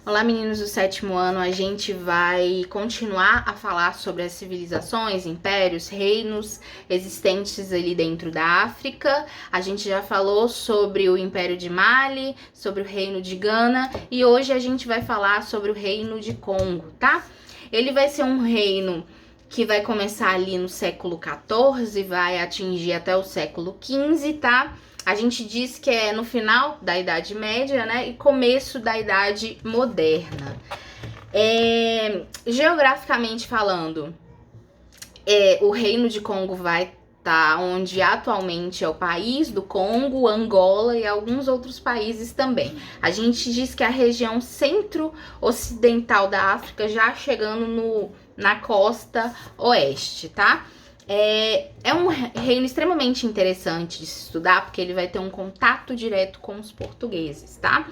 Olá, meninos do sétimo ano. A gente vai continuar a falar sobre as civilizações, impérios, reinos existentes ali dentro da África. A gente já falou sobre o Império de Mali, sobre o Reino de Gana e hoje a gente vai falar sobre o Reino de Congo, tá? Ele vai ser um reino que vai começar ali no século XIV, vai atingir até o século XV, tá? A gente diz que é no final da Idade Média, né, e começo da Idade Moderna. Geograficamente falando, o Reino de Congo vai estar onde atualmente é o país do Congo, Angola e alguns outros países também. A gente diz que a região centro-ocidental da África, já chegando na costa oeste, tá? É um reino extremamente interessante de se estudar, porque ele vai ter um contato direto com os portugueses, tá?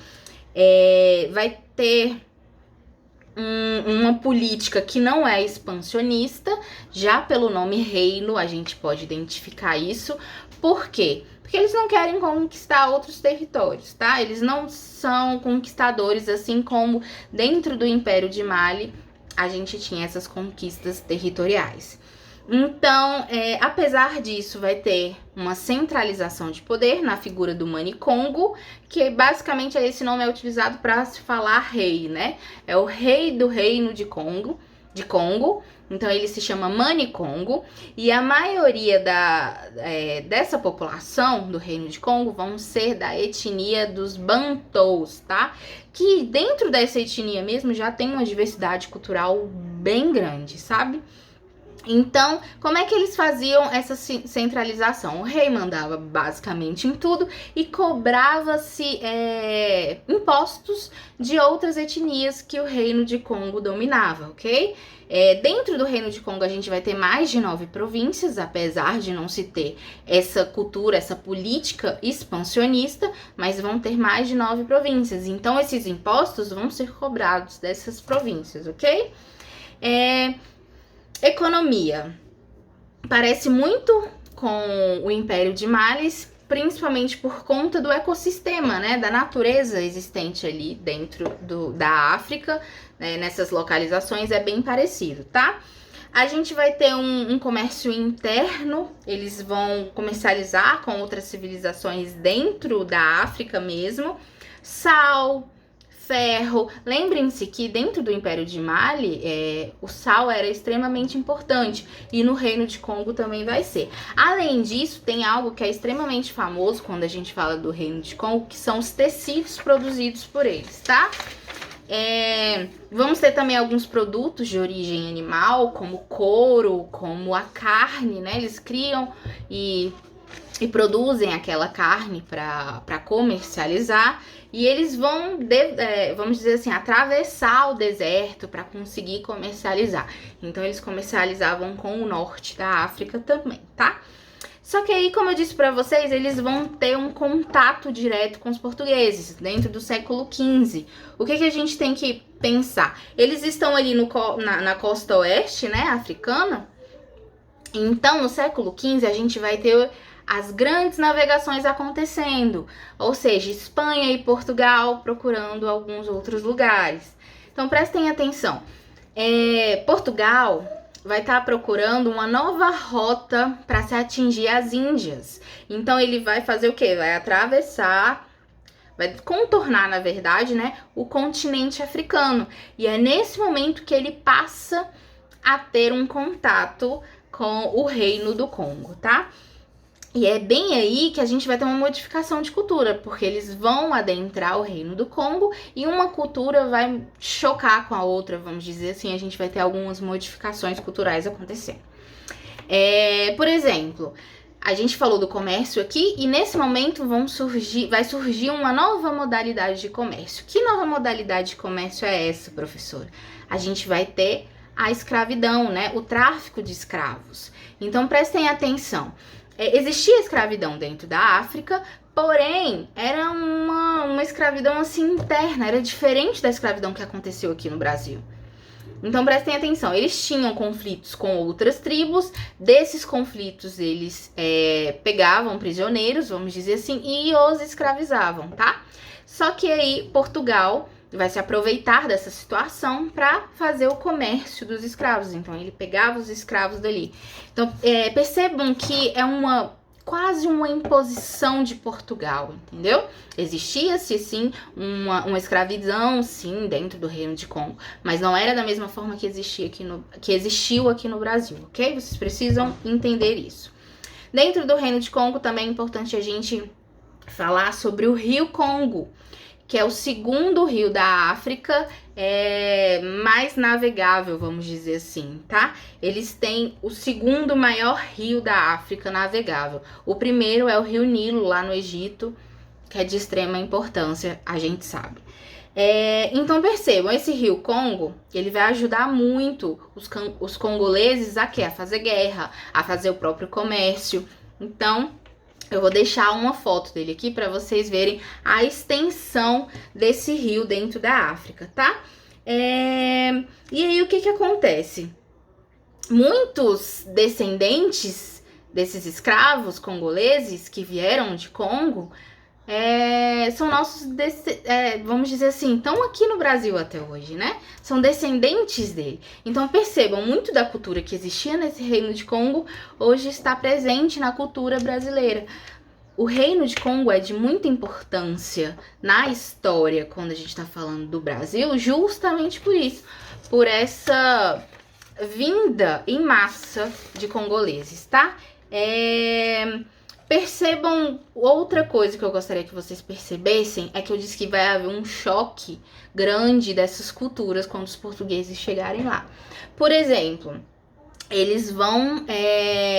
Vai ter uma política que não é expansionista, já pelo nome reino a gente pode identificar isso. Por quê? Porque eles não querem conquistar outros territórios, tá? Eles não são conquistadores, assim como dentro do Império de Mali a gente tinha essas conquistas territoriais. Então, apesar disso, vai ter uma centralização de poder na figura do Manicongo, que basicamente esse nome é utilizado para se falar rei, né? É o rei do reino de Congo, então ele se chama Manicongo, e a maioria dessa população do reino de Congo vão ser da etnia dos Bantous, tá? Que dentro dessa etnia mesmo já tem uma diversidade cultural bem grande, sabe? Então, como é que eles faziam essa centralização? O rei mandava basicamente em tudo e cobrava-se impostos de outras etnias que o reino de Congo dominava, ok? Dentro do reino de Congo a gente vai ter mais de 9 províncias, apesar de não se ter essa cultura, essa política expansionista, mas vão ter mais de 9 províncias. Então, esses impostos vão ser cobrados dessas províncias, ok? Economia. Parece muito com o Império de Mali, principalmente por conta do ecossistema, né, da natureza existente ali dentro da África, né, nessas localizações é bem parecido, tá? A gente vai ter um comércio interno, eles vão comercializar com outras civilizações dentro da África mesmo, sal, ferro. Lembrem-se que dentro do Império de Mali, o sal era extremamente importante e no Reino de Congo também vai ser. Além disso, tem algo que é extremamente famoso quando a gente fala do Reino de Congo, que são os tecidos produzidos por eles, tá? Vamos ter também alguns produtos de origem animal, como couro, como a carne, né? Eles criam e produzem aquela carne para comercializar, e eles vão, vamos dizer assim, atravessar o deserto para conseguir comercializar. Então eles comercializavam com o norte da África também, tá? Só que aí, como eu disse para vocês, eles vão ter um contato direto com os portugueses dentro do século XV. O que a gente tem que pensar? Eles estão ali na costa oeste, né, africana. Então, no século XV, a gente vai ter as grandes navegações acontecendo, ou seja, Espanha e Portugal procurando alguns outros lugares. Então, prestem atenção. Portugal vai estar procurando uma nova rota para se atingir as Índias. Então, ele vai fazer o quê? Vai atravessar, vai contornar, na verdade, né, o continente africano. E é nesse momento que ele passa a ter um contato com o Reino do Congo, tá? E é bem aí que a gente vai ter uma modificação de cultura, porque eles vão adentrar o Reino do Congo e uma cultura vai chocar com a outra, vamos dizer assim, a gente vai ter algumas modificações culturais acontecendo. Por exemplo, a gente falou do comércio aqui e nesse momento vai surgir uma nova modalidade de comércio. Que nova modalidade de comércio é essa, professora? A gente vai ter a escravidão, né? O tráfico de escravos. Então, prestem atenção. Existia escravidão dentro da África, porém, era uma escravidão assim interna, era diferente da escravidão que aconteceu aqui no Brasil. Então, prestem atenção, eles tinham conflitos com outras tribos, desses conflitos eles pegavam prisioneiros, vamos dizer assim, e os escravizavam, tá? Só que aí, Portugal vai se aproveitar dessa situação para fazer o comércio dos escravos. Então ele pegava os escravos dali. Então percebam que é quase uma imposição de Portugal, entendeu? Existia-se, sim, uma escravidão, sim, dentro do Reino de Congo, mas não era da mesma forma que existiu aqui no Brasil, ok? Vocês precisam entender isso. Dentro do Reino de Congo também é importante a gente falar sobre o Rio Congo, que é o segundo rio da África mais navegável, vamos dizer assim, tá? Eles têm o segundo maior rio da África navegável. O primeiro é o Rio Nilo, lá no Egito, que é de extrema importância, a gente sabe. Então percebam, esse rio Congo, ele vai ajudar muito os congoleses a quê? A fazer guerra, a fazer o próprio comércio. Então, eu vou deixar uma foto dele aqui para vocês verem a extensão desse rio dentro da África, tá? E aí, o que acontece? Muitos descendentes desses escravos congoleses que vieram de Congo são nossos, vamos dizer assim, estão aqui no Brasil até hoje, né? São descendentes dele. Então percebam, muito da cultura que existia nesse Reino de Congo hoje está presente na cultura brasileira. O Reino de Congo é de muita importância na história quando a gente está falando do Brasil, justamente por isso, por essa vinda em massa de congoleses, tá? Percebam, outra coisa que eu gostaria que vocês percebessem é que eu disse que vai haver um choque grande dessas culturas quando os portugueses chegarem lá. Por exemplo, eles vão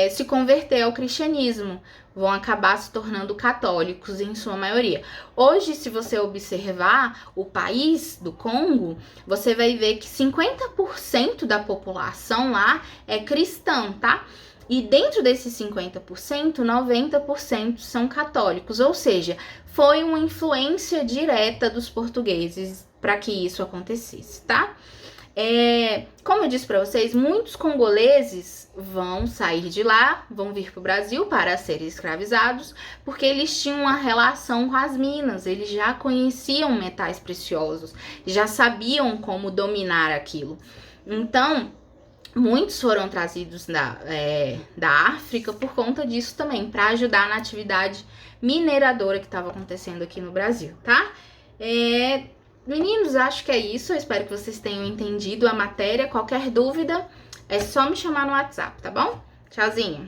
se converter ao cristianismo, vão acabar se tornando católicos em sua maioria. Hoje, se você observar o país do Congo, você vai ver que 50% da população lá é cristã, tá? E dentro desses 50%, 90% são católicos, ou seja, foi uma influência direta dos portugueses para que isso acontecesse, tá? Como eu disse para vocês, muitos congoleses vão sair de lá, vão vir para o Brasil para serem escravizados, porque eles tinham uma relação com as minas, eles já conheciam metais preciosos, já sabiam como dominar aquilo. Então, muitos foram trazidos da África por conta disso também, para ajudar na atividade mineradora que estava acontecendo aqui no Brasil, tá? Meninos, acho que é isso. Eu espero que vocês tenham entendido a matéria. Qualquer dúvida, é só me chamar no WhatsApp, tá bom? Tchauzinho!